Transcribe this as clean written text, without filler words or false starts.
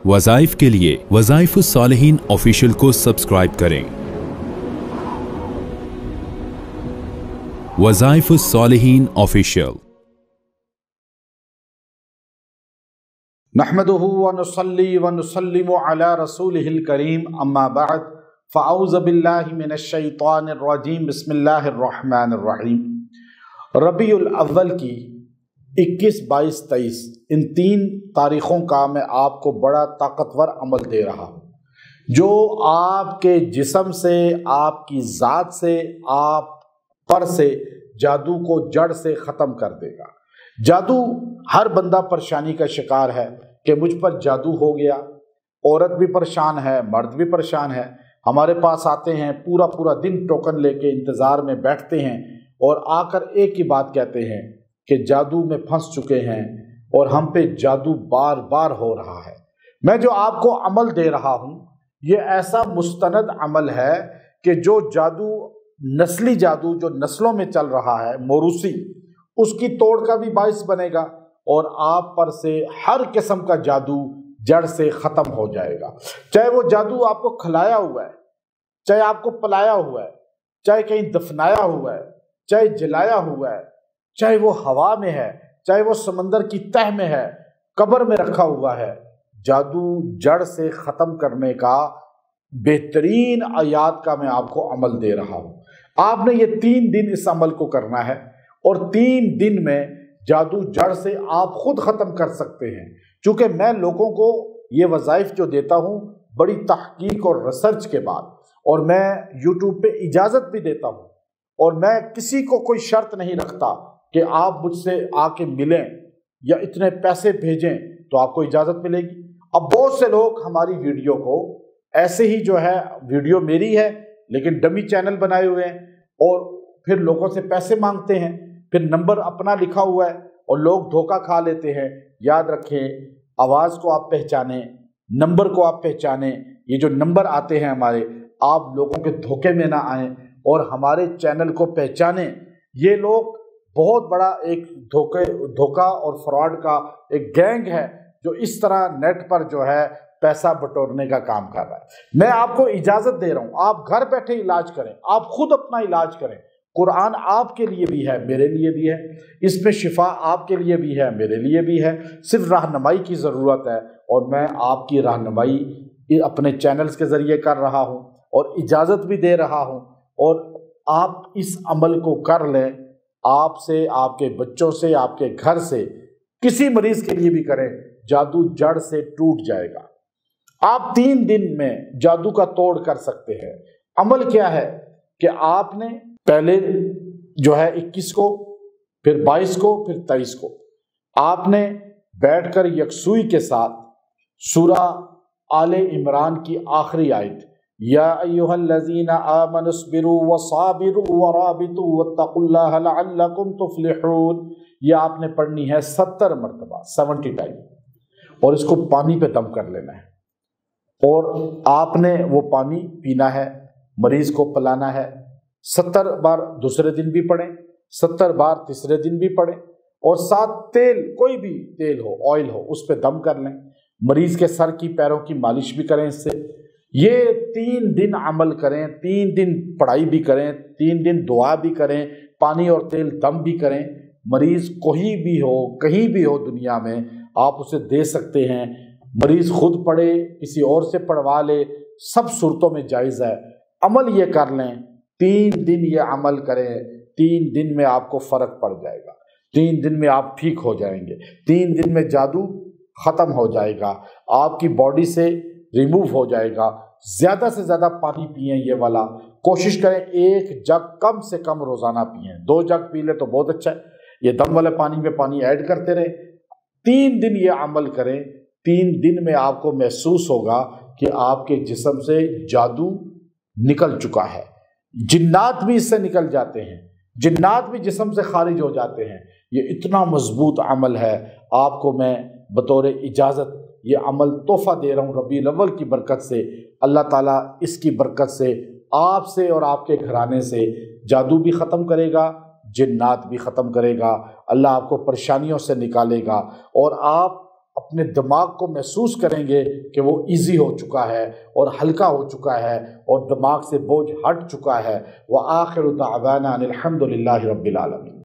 वज़ाइफ के लिए वज़ाइफ सालिहीन ऑफिशियल को सब्सक्राइब करें। वज़ाइफ सालिहीन ऑफिशियल। नहमदुहु व नुसल्ली व नुसल्लिमु अला रसूलिहिल करीम, अम्मा बअद, फ़अऊज़ु बिल्लाहि मिनश शैतानिर रजीम, बिस्मिल्लाहिर रहमानिर रहीम। रबीउल अव्वल की 21, 22, 23 इन 3 तारीख़ों का मैं आपको बड़ा ताकतवर अमल दे रहा हूँ जो आपके जिस्म से, आपकी ज़ात से, आप पर से जादू को जड़ से ख़त्म कर देगा। जादू, हर बंदा परेशानी का शिकार है कि मुझ पर जादू हो गया। औरत भी परेशान है, मर्द भी परेशान है। हमारे पास आते हैं, पूरा पूरा दिन टोकन लेके इंतज़ार में बैठते हैं और आकर एक ही बात कहते हैं कि जादू में फंस चुके हैं और हम पे जादू बार बार हो रहा है। मैं जो आपको अमल दे रहा हूँ ये ऐसा मुस्तनद अमल है कि जो जादू, नस्ली जादू जो नस्लों में चल रहा है, मोरूसी, उसकी तोड़ का भी बाइस बनेगा और आप पर से हर किस्म का जादू जड़ से ख़त्म हो जाएगा। चाहे वो जादू आपको खिलाया हुआ है, चाहे आपको पलाया हुआ है, चाहे कहीं दफनाया हुआ है, चाहे जलाया हुआ है, चाहे वो हवा में है, चाहे वो समंदर की तह में है, कब्र में रखा हुआ है, जादू जड़ से ख़त्म करने का बेहतरीन आयात का मैं आपको अमल दे रहा हूँ। आपने ये 3 दिन इस अमल को करना है और 3 दिन में जादू जड़ से आप खुद ख़त्म कर सकते हैं। चूँकि मैं लोगों को ये वज़ाइफ जो देता हूँ बड़ी तहकीक और रिसर्च के बाद, और मैं यूट्यूब पे इजाज़त भी देता हूँ, और मैं किसी को कोई शर्त नहीं रखता कि आप मुझसे आके मिलें या इतने पैसे भेजें तो आपको इजाज़त मिलेगी। अब बहुत से लोग हमारी वीडियो को ऐसे ही, जो है वीडियो मेरी है लेकिन डमी चैनल बनाए हुए हैं, और फिर लोगों से पैसे मांगते हैं, फिर नंबर अपना लिखा हुआ है और लोग धोखा खा लेते हैं। याद रखें, आवाज़ को आप पहचानें, नंबर को आप पहचानें। ये जो नंबर आते हैं हमारे, आप लोगों के धोखे में ना आएँ और हमारे चैनल को पहचानें। ये लोग बहुत बड़ा एक धोखा और फ्रॉड का एक गैंग है जो इस तरह नेट पर जो है पैसा बटोरने का काम कर रहा है। मैं आपको इजाज़त दे रहा हूँ, आप घर बैठे इलाज करें, आप खुद अपना इलाज करें। कुरान आपके लिए भी है, मेरे लिए भी है, इसमें शिफा आपके लिए भी है, मेरे लिए भी है। सिर्फ रहनुमाई की ज़रूरत है और मैं आपकी रहनुमाई अपने चैनल्स के ज़रिए कर रहा हूँ और इजाज़त भी दे रहा हूँ। और आप इस अमल को कर लें, आपसे, आपके बच्चों से, आपके घर से, किसी मरीज़ के लिए भी करें, जादू जड़ से टूट जाएगा। आप 3 दिन में जादू का तोड़ कर सकते हैं। अमल क्या है कि आपने पहले जो है 21 को, फिर 22 को, फिर 23 को आपने बैठकर यकसुई के साथ सूरा आले इमरान की आखिरी आयत, या अय्युहल्लज़ीना आमनुस्बिरु वसाबिरु वराबितु वत्तकुल्लाह लअल्लकुम तुफ्लिहून, ये आपने पढ़नी है 70 मरतबा, 70 टाइम, और इसको पानी पे दम कर लेना है और आपने वो पानी पीना है, मरीज़ को पिलाना है। 70 बार दूसरे दिन भी पढ़ें, 70 बार तीसरे दिन भी पढ़ें, और साथ तेल, कोई भी तेल हो, ऑयल हो, उस पर दम कर लें। मरीज़ के सर की, पैरों की मालिश भी करें इससे। ये 3 दिन अमल करें, 3 दिन पढ़ाई भी करें, 3 दिन दुआ भी करें, पानी और तेल दम भी करें। मरीज़ कोई भी हो, कहीं भी हो दुनिया में, आप उसे दे सकते हैं। मरीज़ खुद पढ़े, किसी और से पढ़वा ले, सब सूरतों में जायज़ है। अमल ये कर लें, 3 दिन ये अमल करें, 3 दिन में आपको फ़र्क पड़ जाएगा, 3 दिन में आप ठीक हो जाएंगे, 3 दिन में जादू ख़त्म हो जाएगा, आपकी बॉडी से रिमूव हो जाएगा। ज़्यादा से ज़्यादा पानी पिएं, ये वाला कोशिश करें 1 जग कम से कम रोज़ाना पिएं। 2 जग पी ले तो बहुत अच्छा है। ये दम वाले पानी में पानी ऐड करते रहे, 3 दिन ये अमल करें। 3 दिन में आपको महसूस होगा कि आपके जिस्म से जादू निकल चुका है। जिन्नात भी इससे निकल जाते हैं, जिन्नात भी जिस्म से खारिज हो जाते हैं। ये इतना मजबूत अमल है, आपको मैं बतौर इजाज़त ये अमल तोहफ़ा दे रहा हूँ रबीउल अव्वल की बरकत से। अल्लाह ताला इसकी बरकत से आपसे और आपके घराने से जादू भी ख़त्म करेगा, जिन्नात भी ख़त्म करेगा। अल्लाह आपको परेशानियों से निकालेगा और आप اپنے دماغ کو محسوس کریں گے کہ وہ ایزی ہو چکا ہے اور ہلکا ہو چکا ہے اور دماغ سے بوجھ ہٹ چکا ہے۔ وآخر دعوانا ان الحمد للہ رب العالمین۔